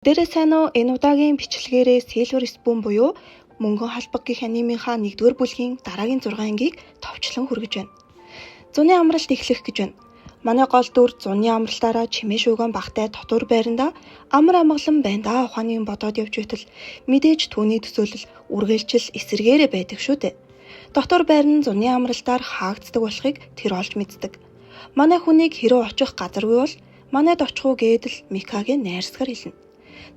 Дээрээ сайн уу? Энэ удаагийн бичлэгээрээ Silver Spoon буюу Мөнгөн халбаг гэх анимынхаа 1-р бүлгийн дараагийн 6 ангийг товчлон хүргэж байна. Зуны амралт эхлэх гэж байна. Манай гол дүр зуны амралтаараа чимээ шүүгэн багтай дотор байранда амар амгалан байна даа ухааныг бодоод явж байтал мэдээж түүний төсөөлөл үргэлжил эсэргээрээ байдаг шүү дээ. Дотор байрны зуны амралтаар хаагддаг болохыг тэр олж мэддэг. Манай хүнийг хэрэв очих газаргүй бол манайд очих уу гэдэл Микагийн найрсгаар хэлнэ.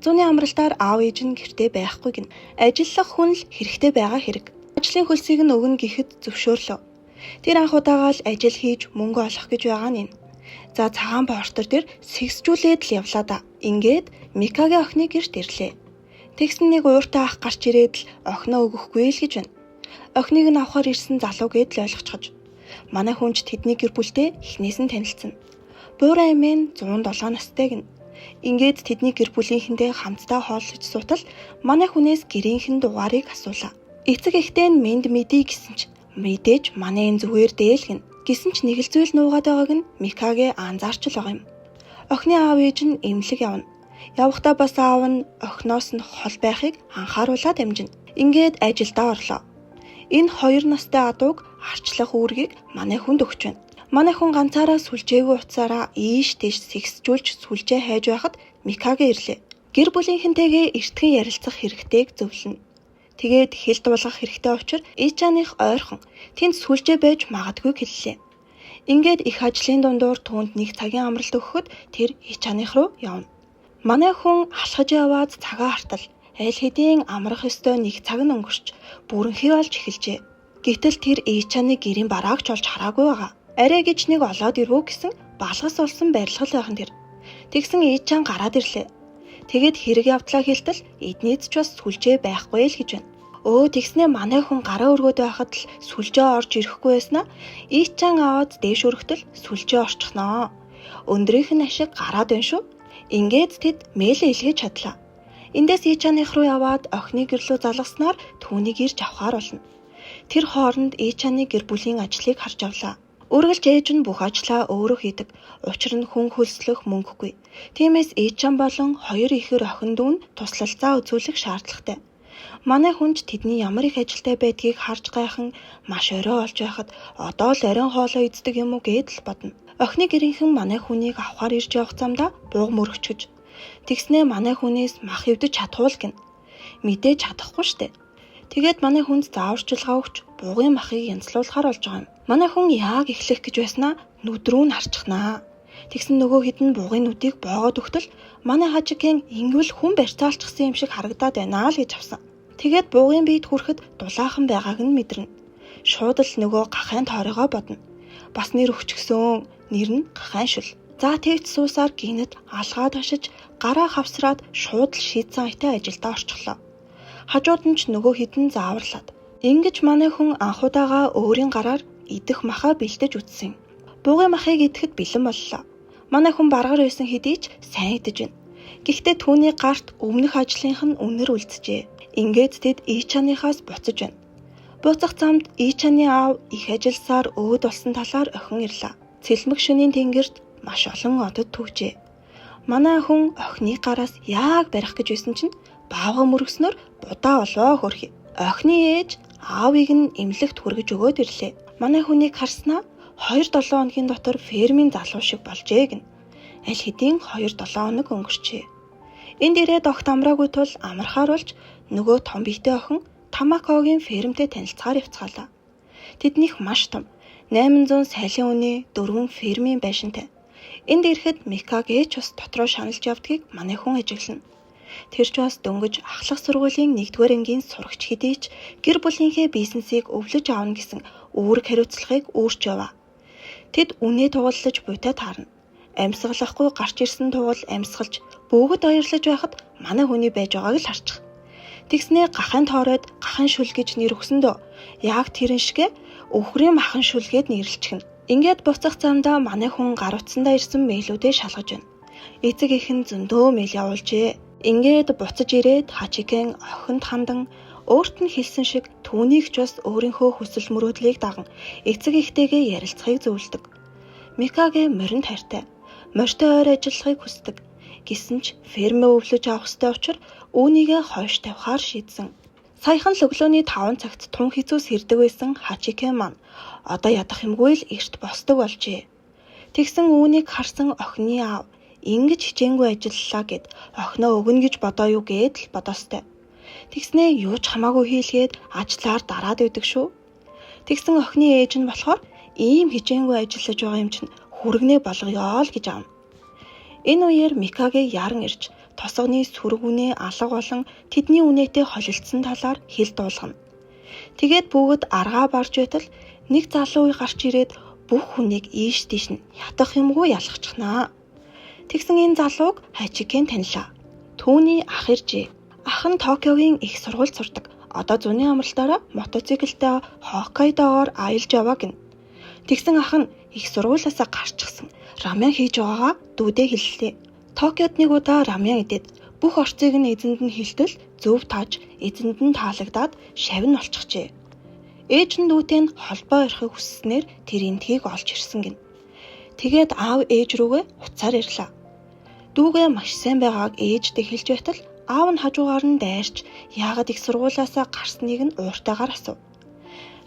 Зуны амралтаар аав ээж нь гэртээ байхгүй гин. Ажиллах хүн л хэрэгтэй байгаа хэрэг. Ажлын хөлсийг нь өгнө гэхэд зөвшөөрлөө. Тэр анх удаага л ажил хийж мөнгө олох гэж байгаа нь. За цагаан портер дээр сэгсжүүлээд л явлаа да. Ингээд Микагийн охины гэрт ирлээ. Тэгсэн нэг ууртай ах гарч ирээд л охиноо өгөхгүй л гэж байна. Охиныг нь авахар ирсэн залуу гэд л ойлгочихож. Манай хүнч тэдний гэр бүлтэй эхнээс нь танилцсан. Буурай эмээ 107 настай гин. Ингээд тэдний гэр бүлийнхэндээ хамтдаа хооллож суутал манай хүнээс гэрийнхэн дугаарыг асуулаа. Эцэг эхтэй нь мэд мэдий гэсэн ч мэдээж манай энэ зүгээр дээлгэн. Гэсэн ч нэг л зүйл нуугаад байгааг нь Микагийн анзаарч л байгаа юм. Охины аав ээж нь эмнэлэг явна. Явахдаа бас аав нь охиноос нь хол байхыг анхааруулаад амжина. Ингээд ажилдаа орлоо. Энэ 2 настай адууг арчлах үүргийг манай хүнд өгч байна. Манай хүн ганцаараа сүлжээгүй утсаараа ийш тийш сэгсжүүлж сүлжээ хайж байхад Микагийн ирлээ. Гэр бүлийнхэнтэйгээ эртхэн ярилцах хэрэгтэйг зөвлөнө. Тэгээд хэл дуулгах хэрэгтэй учраас Ичаных ойрхон тэнд сүлжээ байж магадгүй хэллээ. Ингээд их ажлын дундуур түүнд нэг цагийн амралт өгөхөд тэр Ичаных руу явна. Манай хүн алхаж яваад цагаа хартал аль хэдийн амрах ёстой нэг цаг нь өнгөрч бүрэнхий болж эхэлжээ. Гэтэл тэр Ичаны гэрийн бараагч олж хараагүй байгаа. Арай гэж нэг олоод ирвүү гэсэн балгас олсон барилгал байхан тэр. Тэгсэн Ичан гараад ирлээ. Тэгээд хэрэг явдлаа хэлтэл эднийд ч бас сүлжээ байхгүй л гэж байна. Тэгснээ манай хүн гараа өргөд байхад л сүлжээ орж ирэхгүй байснаа Ичан аваад дээш өргөтөл сүлжээ орчихноо. Өндрийнх нь ашиг гараад байна шүү. Ингээд тэд мэйлээ илгээж чадлаа. Эндээс Ичаных руу яваад охины гэрлөө залгаснаар түүнийг ирж авахар болно. Тэр хооронд Ичаны гэр бүлийн ажлыг харж авлаа. Үргэлж ээж нь бүх ажлаа өөрөө хийдэг. Учир нь хүн хөлслөх мөнгөгүй. Тиймээс Ичан болон 2 ихэр охин дүү нь туслалцаа үзүүлэх шаардлагатай. Манай хүнч тэдний ямар их ажилтай байдгийг харж гайхан маш орой олж байхад одоо л оройн хоолоо иддэг юм уу гэдэл бодно. Охины гэрийнхэн манай хүнийг авахар ирж явах замдаа бууг мөрөгчөж. Тэгснээ манай хүнээс мах өвдөж чадхуул гин. Мэдээж чадахгүй штэ. Тэгээд манай хүнд зааварчилгаа өгч буугын махыг янзлуулахар болж байгаа юм. Манай хүн яг эхлэх гэж байснаа нүд рүү нь харчихнаа. Тэгсэн нөгөө хэд нь буугын нүдийг боогоод өгтөл манай хажигэн ингүүл хүн барьцаалчихсан юм шиг харагдаад байна л гэж авсан. Тэгээд буугын биед хүрэхэд дулаахан байгааг нь мэдэрнэ. Шууд л нөгөө гахайн тооройгоо бодно. Бас нэр өгчгсөн нэр нь гахайн шүл. За тэгт суусаар гинэд алгаад хашиж гараа хавсраад шууд л шийдсэн айтай ажилдаа орчихлоо. Хажууд нь ч нөгөө хідэн зааварлаад. Ингэж манай хүн анхудаага өөрийн гараар идэх махаа бэлдэж үтсэн. Буугын махыг идэхэд бэлэн боллоо. Манай хүн баргар байсан хэдий ч сайн идэж байна. Гэхдээ түүний гарт өмнөх ажлынх нь үнэр үлджээ. Ингээд тэд Ичаныхаас буцаж байна. Буцах замд Ичаны аав их ажилсаар өөд болсон талаар охин ирлээ. Цэлмэг шөнийн тэнгэрт маш олон одод түүжээ. Манай хүн охины гараас яг барих гэж байсан чинь баавга мөргснөөр будаа олоо хөрхий. Охины ээж аавыг нь эмнэлэгт хүргэж өгөөд ирлээ. Манай хүнийг харснаа 2-7 хоногийн дотор фермийн залуу шиг болжээ гин. Аль хэдийн 2-7 хоног өнгөрчээ. Энд ирээд огт амраагүй тул амархаар болж нөгөө том биетэй охин Тамакогийн фермтэй танилцахаар явцгаалаа. Тэднийх маш том 800 сайлын үнэ 4 фермийн байшинтай. Энд ирэхэд Микагийн ч бас дотроо шаналж явдгийг манай хүн ажиглана. Тэр ч бас дөнгөж ахлах сургуулийн 1-р ангийн сурагч хэдий ч гэр бүлийнхээ бизнесийг өвлөж аавна гэсэн үүрэг хариуцлагыг үүрч яваа. Тэд үнэ тугаллаж буйтай таарна. Амьсгалахгүй гарч ирсэн тугал амьсгалж бөгөд баярлаж байхад манай хүний байж байгааг л харчих. Тэгснээ гахайн тооройд гахайн шүл гэж нэр өгсөндөө яг тэрэн шигэ өвхрийн махан шүлгээд нэрлэлчихнэ. Ингээд буцах замдаа манай хүн гар утсандаа ирсэн мэйлүүдээ шалгаж байна. Эцэг эхэн зөндөө мэйл явуулжээ. Ингээд буцаж ирээд хачикэн охинд хандан өөрт нь хэлсэн шиг түүнийг ч бас өөрийнхөө хүсэл мөрөөдлийг даган эцэг эхтэйгээ ярилцахыг зөвлөдөг. Микагийн морин хайртай, морьтой ойр ажиллахыг хүсдэг. Гэсэн ч фермээ өвлөж авах ёстой учраас үүнийгээ хойш тавихаар шийдсэн. Саяхан л өглөөний 5 цагт тун хизүү сэрдэг байсан Хачикен маань одоо ядах юмгүй л эрт босдог болжээ. Тэгсэн үүнийг харсан охины аав ингэж хичээнгүй ажиллалаа гэд охиноо өгнө гэж бодоо юу гээд л бодоостой. Тэгснээ юу ч хамаагүй хийлгээд ажлаар дараад байдаг шүү. Тэгсэн охины ээж нь болохоор ийм хичээнгүй ажиллаж байгаа юм чинь хүргэнэ болгоё л гэж аав. Энэ үеэр Микагийн яран ирж тосгоны сүрэг үнэ алга болон тэдний үнэтэй холилдсон талаар хэл дуулгана. Тэгээд бүгд аргаа барж байтал нэг залуу гарч ирээд бүх хүнийг ийш тийш нь ятах юмгүй ялгчихнаа. Тэгсэн энэ залууг Хачикен танилаа. Түүний ах иржээ. Ах нь Токиогийн их сургуульд сурдаг. Одоо зуны амралтаараа мотоциклтэй Хоккайдогоор аялж яваа гин. Тэгсэн ах нь их сургуулиасаа гарчихсан. Рамен хийж байгаагаа дүүдээ хэллээ. Токиод нэг удаа рамен идээд бүх орцыг нь эзэнд нь хэлтэл зөв тааж эзэнд нь таалагдаад шавь нь олчихжээ. Ээж нь дүүтэй нь холбоо ярихыг хүсснээр тэр энтгийг олж ирсэн гин. Тэгээд аав ээж рүүгээ уцаар ирлаа. Дүүгээ маш сайн байгааг ээжтэй хэлж байтал аав нь хажуугаар нь дайрч яагаад их сургуулиасаа гарсныг нь ууртайгаар асуув.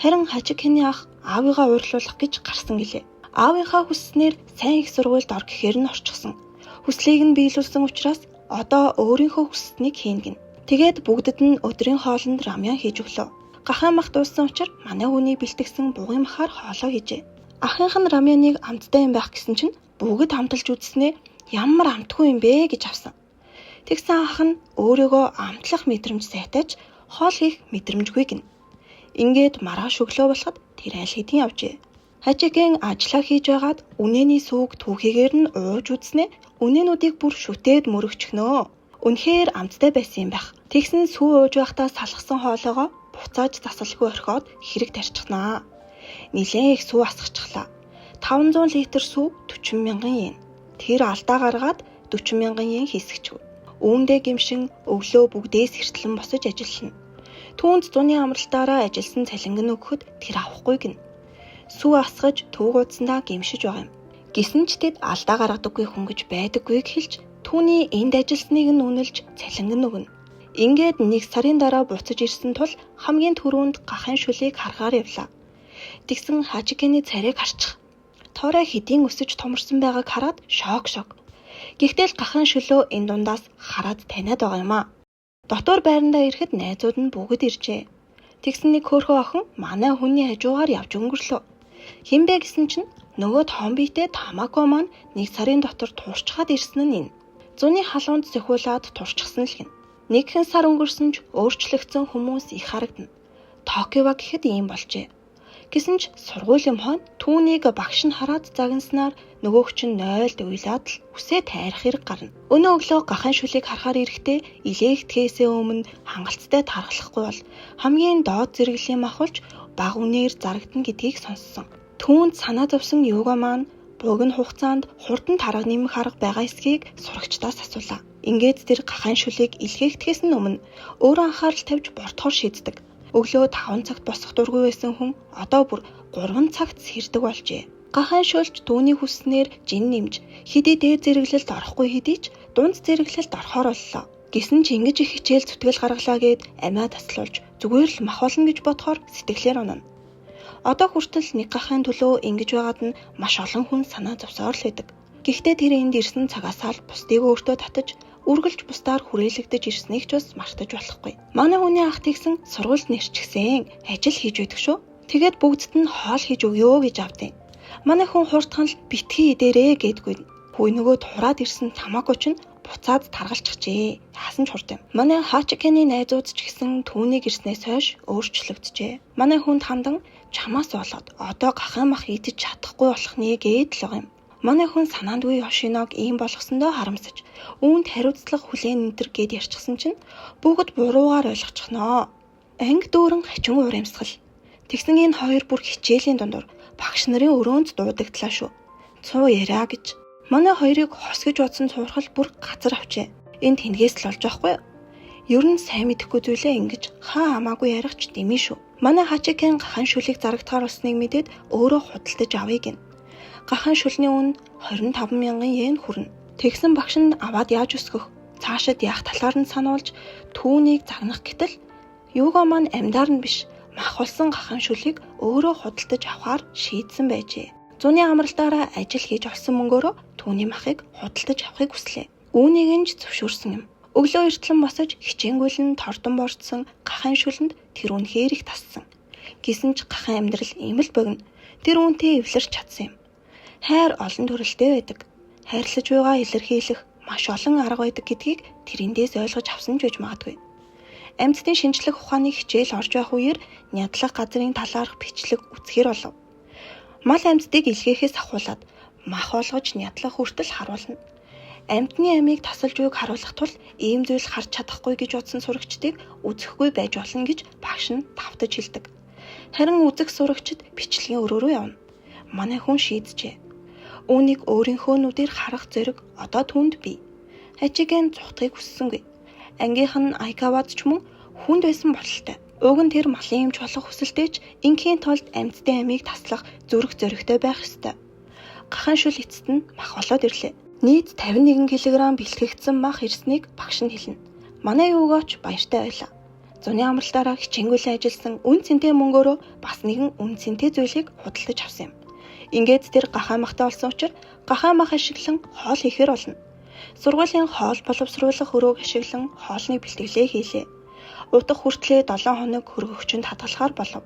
Харин Хачикений ах аавыгаа уурлуулах гэж гарсан гэлээ. Аавынхаа хүсснээр сайн их сургуульд ор гэхээр нь орчихсон. Хүслийг нь биелүүлсэн учраас одоо өөрийнхөө хүсснийг хийн гин. Тэгээд бүгдд нь өдрийн хоолнд рамен хийж өглөө. Гахаан мах дууссан учраас манай хүний бэлтгэсэн бугын махаар хоолоо хийжээ. Ахынх нь раменыг амттай юм байх гэсэн чинь бүгд хамталж үзснээ ямар амтгүй юм бэ гэж авсан. Тэгсэн ах нь өөрийгөө амтлах мэдрэмж сайтаж хоол хийх мэдрэмжгүй гин. Ингээд маргааш өглөө болоход тэр айл хэдийн явжээ. Хачикен ажиллаа хийж байгаад үнэний сүүг түүхийгээр нь ууж үзснээ үнэнүүдийг бүр шүтээд мөрөгчгнөө. Үнэхээр амттай байсан юм байх. Тэгсэн сүү ууж байхдаа салгасан хоолоогоо буцааж засалгүй орхиод хэрэг тарьчихнаа. Нилээн их сүү асгачихлаа. 500 литр сүү 40 мянган йен. Тэр алдаа гаргаад 40 мянган йен хийсгчв. Үүндээ гимшин өглөө бүгдээс хэртлэн босож ажиллана. Түүнд зуны амралтаараа ажилласан цалинг нь өгөхөд тэр авахгүй гин. Сүү асгаж туугуудсандаа гимшиж байгаа юм. Гэсэн ч тэд алдаа гаргадаггүй хүн гэж байдаггүйг хэлж түүний энд ажилласныг нь үнэлж цалинг нь өгнө. Ингээд нэг сарын дараа буцаж ирсэн тул хамгийн түрүүнд гахын шүлийг харахаар явлаа. Тэгсэн Хачикений царайг харчих. Тоорой хэдийн өсөж томорсон байгааг хараад шок. Гэхдээ л гахын шөлөө энэ дундаас хараад таниад байгаа юм аа. Дотор байрандаа ирэхэд найзууд нь бүгд иржээ. Тэгсэн нэг хөөрхөн охин манай хүний хажуугаар явж өнгөрлөө. Хинбэ гэсэн чинь нөгөө томбитэй Тамако маань нэг сарын дотор туурчхаад ирсэн нь энэ. Зуны халуунд зөхиулаад турчсан л гин. Нэгэн сар өнгөрсөн ч өөрчлөгдсөн хүмүүс их харагдана. Токио гэхэд ийм болжээ. Гэсэн ч сургуулийн хойно түүнийг багш нь хараад загнаснаар нөгөөх чинь 0-д уйлаад л үсээ тайрах хэрэг гарна. Өнөө өглөө гахын шүлийг харахаар ирэхдээ илээгдэхээсээ өмнө хангалттай тархлахгүй бол хамгийн доод зэрэглэлийн махулж баг үнээр зарагдана гэдгийг сонссон. Түүнд санаа зовсон юуга маань богино хугацаанд хурдан тарга нэмэх арга байгаа эсхийг сурагчдаас асуулаа. Ингээд тэр гахын шүлийг илгээхдээс нь өмнө өөрөө анхаарал тавьж бортохоор шийддэг. Өглөө 5 цагт босох дургүй байсан хүн одоо бүр 3 цагт сэрдэг болжээ. Гахын шүлж түүний хүснээр жин нэмж хэдий дээд зэрэглэлд орохгүй хэдий ч дунд зэрэглэлд орохоор боллоо. Гэсэн ч ингэж их хичээл зүтгэл гаргалаа гэд амиа таслуулж зүгээр л мах болно гэж бодохоор сэтгэлээр унана. Одоо хүртэл нэг гахын төлөө ингэж байгаад нь маш олон хүн санаа зовсоор л байдаг. Гэхдээ тэр энд ирсэн цагаасаа л бусдыг өөртөө татаж үргэлж бусдаар хүрээлэгдэж ирснийг ч бас мартаж болохгүй. Манай хүний ах тэгсэн сургуульд нэрчгсэн ажил хийж байдаг шүү. Тэгээд бүгдд нь хоол хийж өгөө гэж авдیں۔ Манай хүн хурдхан л битгий идэрээ гэдгүй. Хүй нөгөө тураад ирсэн Тамако ч буцаад таргалчихжээ. Яасан ч хурд юм. Манай Хачикений найзууд ч гэсэн түүнийг ирснээс хойш өөрчлөгдөжээ. Манай хүнд хандан чамаас болоод одоо гахын мах идэж чадахгүй болох нэ гээд л байгаа юм. Манай хүн санаандгүй Йошиног ийм болгосондоо харамсаж үүнд хариуцлага хүлээн энтер гэд ярьчихсан чинь бүгд буруугаар ойлгочихноо. Анги дүүрэн хачин урамсгал. Тэгсэн энэ хоёр бүр хичээлийн дундуур багш нарын өрөөнд дуудагдлаа шүү. Цуу яриа гэж. Манай хоёрыг хос гэж бодсон цуурхал бүр газар авчээ. Энэ тэнгээс л болж байхгүй юу? Ер нь сайн мэдэхгүй зүйлээ ингэж хаа хамаагүй ярихч дэмий шүү. Манай Хачикен гахын шүлийг зарагдахаар болсныг мэдээд өөрөө худалдаж авъя гин. Гахын шүлний үн 25 мянган йен хүрнэ. Тэгсэн багш нь аваад яаж өсгөх, цаашид яах талаар нь сануулж түүнийг загнах гэтэл юугаа маань амьдаар нь биш мах болсон хахан шүлийг өөрөө худалдаж авахар шийдсэн байжээ. Зуны амралтаараа ажил хийж олсон мөнгөөрөө түүний махыг худалдаж авахыг хүслээ. Үүнийг нь ч зөвшөөрсөн юм. Өглөө эртлэн босож хичээнгүйлэн тордон борцсон гахайн шүлэнд тэр үнэхээр их тассан. Гэсэн ч гахайн амьдрал ийм л богино. Тэр үүнтэй эвлэрч чадсан юм. Хайр олон төрөлтэй байдаг. Хайрлаж байгаа илэрхийлэх маш олон арга байдаг гэдгийг тэрэндээс ойлгож авсан ч байж магадгүй. Амьтдын шинжлэх ухааны хичээл орж байх үеэр нядлах газрын талаарх бичлэг үзэхэр болов. Мал амьтдыг илгээхээс ахуулаад мах олгож нядлах хүртэл харуулна. Амьтны амийг тасалж үйг харуулах тул ийм зүйл харж чадахгүй гэж бодсон сурагчдыг үзэхгүй байж болно гэж багш нь давтаж хэлдэг. Харин үзэх сурагчид бичлэгийн өрөөрөө явна. Манай хүн шийджээ. Үүнийг өөрийнхөө нүдээр харах зориг одоо түүнд бий. Хажигийн зүхтгийг хүссэнгүй. Ангийнх нь Айкавад ч мөн хүнд байсан бололтой. Уг нь тэр малын эмч болох хүсэлтэйч инхийн тулд амьтдын амийг таслах зүрх зоригтой байх ёстой. Гахаан шүл эцэст нь мах болоод ирлээ. Нийт 51 кг бэлтгэгдсэн мах ирснийг багш нь хэлнэ. Манай юугаач баяртай байлаа. Зуны амралтаараа хичээнгүйлэн ажилласан үн цэнтэй мөнгөөрөө бас нэгэн үн цэнтэй зүйлийг худалдаж авсан юм. Ингээд тэр гахаан махтай болсон учраас гахаан мах ашиглан хоол хийхээр болно. Сургуулийн хоол боловсруулах өрөөг ашиглан хоолны бэлтгэлээ хийлээ. Утга хүртлээ 7 хоног хөргөгчөнд хадгалахаар болов.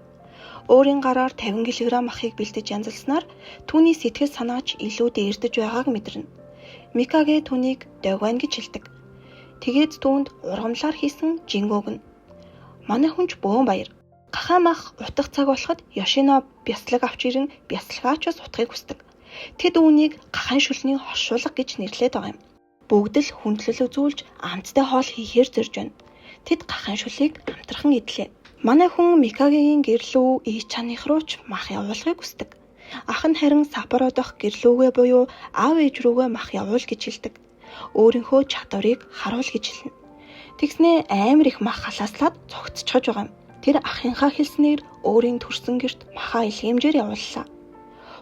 Өөрийн гараар 50 кг махыг бэлдэж янзалснаар түүний сэтгэл санаач илүү дээрдэж байгааг мэдэрнэ. Микаге түүнийг дойгоон гэж хэлдэг. Тэгээд түүнд ургамлаар хийсэн жинг өгнө. Манай хүнч бөөн баяр. Гахаан мах утга цаг болоход Ёшино бяцлаг авч ирэн бяцлагаачаас утгыг хүсдэг. Тэд үүнийг гахаан шүлний хошуулга гэж нэрлэдэг байгаа юм. Бүгд л хүндлэл үзүүлж амттай хоол хийхээр зорж байна. Тэд гахаан шүлийг амтархан идлээ. Манай хүн Микагегийн гэрлүү ээж чаных руу ч мах явуулахыг хүсдэг. Ах нь харин Саппоро дахь гэрлүүгээ буюу аав ээж рүүгээ мах явуул гэж хэлдэг. Өөрийнхөө чадварыг харуул гэж хэлнэ. Тэгснээ амар их мах халааслаад цогцчихож байгаа юм. Тэр ахынхаа хэлснээр өөрийн төрсөн гэрт махаа илгээмжээр явууллаа.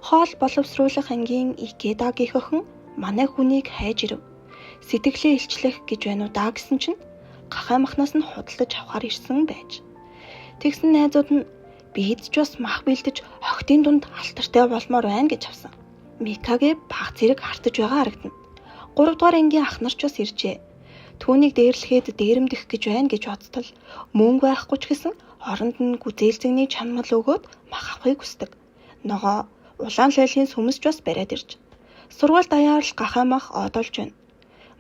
Хоол боловсруулах ангийн Икедагийн охин манай хүнийг хайж ирэв. Сэтгэлээ илчлэх гэж байна уу даа гэсэн чинь гахаан махнаас нь худалдаж авахар ирсэн байж. Тэгсэн найзууд нь бид ч бас мах бэлдэж хогтын дунд алтартай болмоор байна гэж авсан. Микаге баг зэрэг хартаж байгаа харагдана. 3 дугаар ангийн ах нар ч бас иржээ. Түүнийг дээрлэхэд дээрэмдэх гэж байна гэж бодтол мөнгө байхгүй ч гэсэн оронд нь гүзээлзэгний чанмал өгөөд мах авахыг хүсдэг. Ногоо улаан лайлын сүмс ч бас бариад ирж. Сургууль даяар л гахаан мах одолж байна.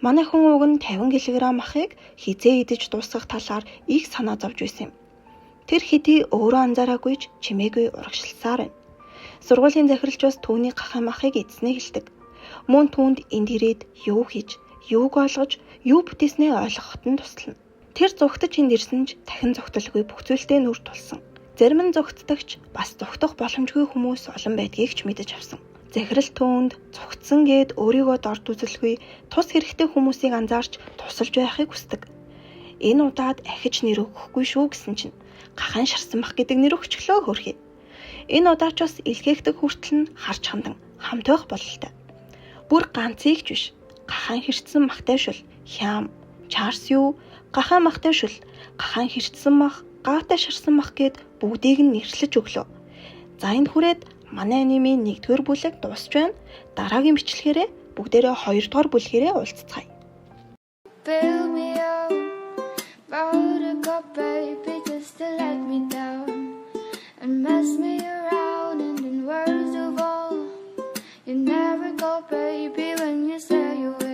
Манай хүн уг нь 50 кг махыг хизээ идэж дуусгах талаар их санаа зовж байсан юм. Тэр хэдий өөрөө анзаараагүй ч чимээгүй урагшилсаар байна. Сургуулийн захиралч бас түүний гахаан махыг эзснээ хэлдэг. Мөн түүнд энд ирээд юу хийж, юуг ойлгож, юу бүтээснээ ойлгоход нь туслана. Тэр зүгтж энд ирсэн ч дахин зүгтэлгүй бүх зүйлдээ нүр тулсан. Зарим нь зүгтдагч бас зүгтах боломжгүй хүмүүс олон байдгийг ч мэдэж авсан. Захирал түүнд зүгтсэн гээд өөрийгөө дорд үзэлгүй тус хэрэгтэй хүмүүсийг анзаарч тусалж байхыг хүсдэг. Энэ удаад ахиж нэр өгөхгүй шүү гэсэн чинь гахаан шарсан мах гэдэг нэр өгчлөө хөрхий. Энэ удаач бас илгээхдэг хүртэл нь харж хандан хамт байх бололтой. Бүр ганцыг ч биш. Гахаан хэрчсэн махтай шүл, хям, чарс юу, гахаан махтай шүл, гахаан хэрчсэн мах, гаатай шарсан мах гэд бүгдийг нь нэрлэж өглөө. За энэ хүрээд манай анимын 1-р бүлэг дуусч байна. Дараагийн бичлэгээрээ бүгдээрээ 2-р бүлгээрээ уулзцгаая. Fill me up, wrote a cup, baby, just to let me down and mess me around, and in words of all, you never go, baby, when you say you will.